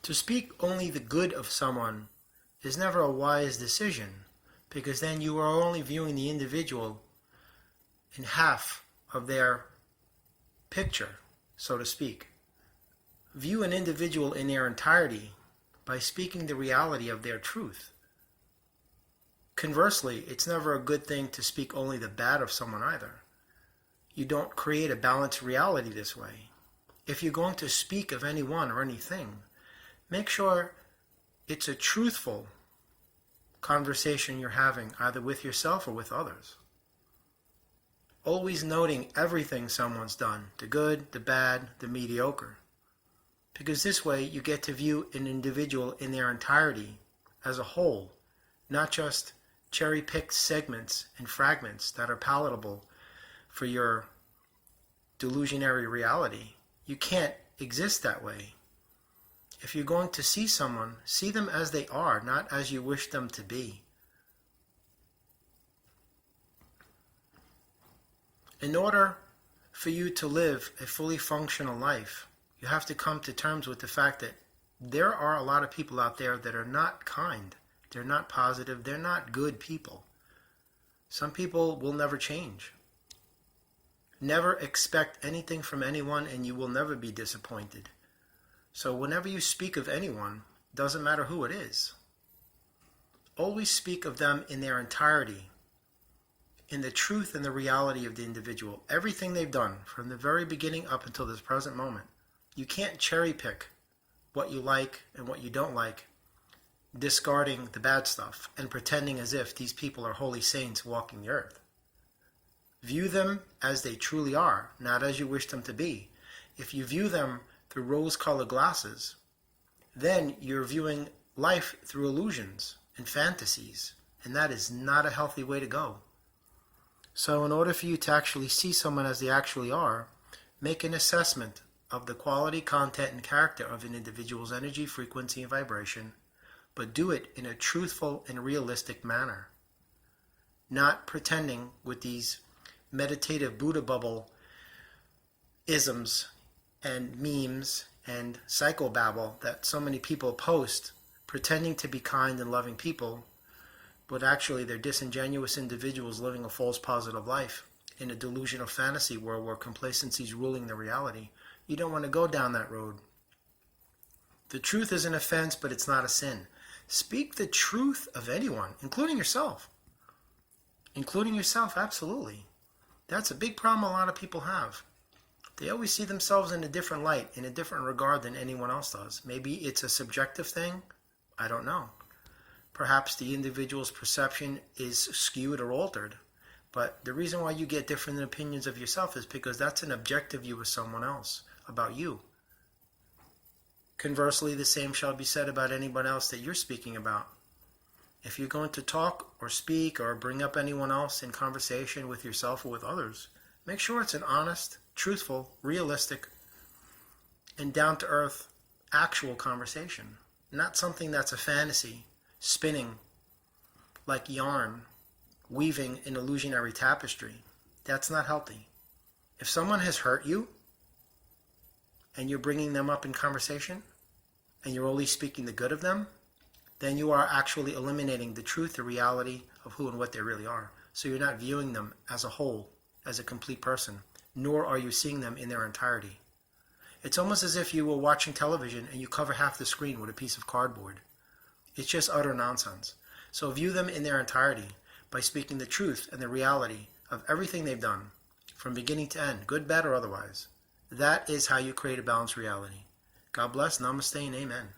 To speak only the good of someone is never a wise decision, because then you are only viewing the individual in half of their picture, so to speak. View an individual in their entirety by speaking the reality of their truth. Conversely, it's never a good thing to speak only the bad of someone either. You don't create a balanced reality this way. If you're going to speak of anyone or anything, make sure it's a truthful conversation you're having, either with yourself or with others. Always noting everything someone's done, the good, the bad, the mediocre. Because this way you get to view an individual in their entirety as a whole, not just cherry-picked segments and fragments that are palatable for your delusionary reality. You can't exist that way. If you're going to see someone, see them as they are, not as you wish them to be. In order for you to live a fully functional life, you have to come to terms with the fact that there are a lot of people out there that are not kind. They're not positive. They're not good people. Some people will never change. Never expect anything from anyone, and you will never be disappointed. So whenever you speak of anyone, doesn't matter who it is, always speak of them in their entirety, in the truth and the reality of the individual. Everything they've done from the very beginning up until this present moment. You can't cherry pick what you like and what you don't like, discarding the bad stuff and pretending as if these people are holy saints walking the earth. View them as they truly are, not as you wish them to be. If you view them through rose-colored glasses, then you're viewing life through illusions and fantasies, and that is not a healthy way to go. So in order for you to actually see someone as they actually are, make an assessment of the quality, content, and character of an individual's energy, frequency, and vibration, but do it in a truthful and realistic manner. Not pretending with these meditative Buddha bubble isms and memes and psychobabble that so many people post, pretending to be kind and loving people, but actually they're disingenuous individuals living a false positive life in a delusional fantasy world where complacency is ruling the reality. You don't want to go down that road. The truth is an offense, but it's not a sin. Speak the truth of anyone, including yourself. Including yourself, absolutely. That's a big problem a lot of people have. They always see themselves in a different light, in a different regard than anyone else does. Maybe it's a subjective thing. I don't know. Perhaps the individual's perception is skewed or altered. But the reason why you get different opinions of yourself is because that's an objective view of someone else, about you. Conversely, the same shall be said about anyone else that you're speaking about. If you're going to talk or speak or bring up anyone else in conversation with yourself or with others, make sure it's an honest, truthful, realistic, and down-to-earth actual conversation. Not something that's a fantasy, spinning like yarn, weaving an illusionary tapestry. That's not healthy. If someone has hurt you, and you're bringing them up in conversation, and you're only speaking the good of them, then you are actually eliminating the truth, the reality of who and what they really are. So you're not viewing them as a whole, as a complete person, nor are you seeing them in their entirety. It's almost as if you were watching television and you cover half the screen with a piece of cardboard. It's just utter nonsense. So view them in their entirety by speaking the truth and the reality of everything they've done, from beginning to end, good, bad, or otherwise. That is how you create a balanced reality. God bless, namaste, and amen.